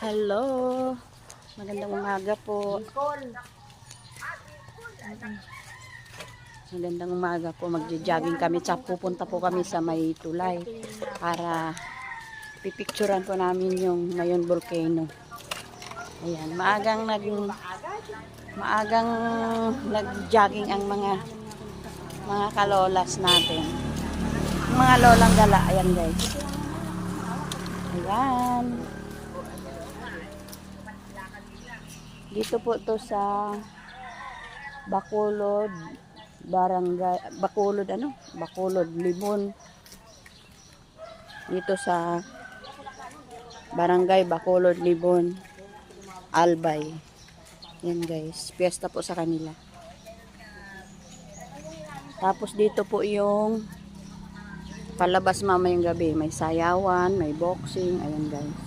Hello. Magandang umaga po. Magandang umaga po. Magja-jogging kami. Pupunta po kami sa may tulay para pipicturan po namin yung Mayon Volcano. Ayan, maagang nag-jogging ang mga kalolas natin. Mga lolang gala. Ayan, guys. Ayan. Dito po to sa Bacolod, Bacolod, Libon. Dito sa Barangay Bacolod, Libon, Albay. Yan guys, piyesta po sa kanila. Tapos dito po yung palabas mamayang gabi. May sayawan, may boxing. Ayan guys.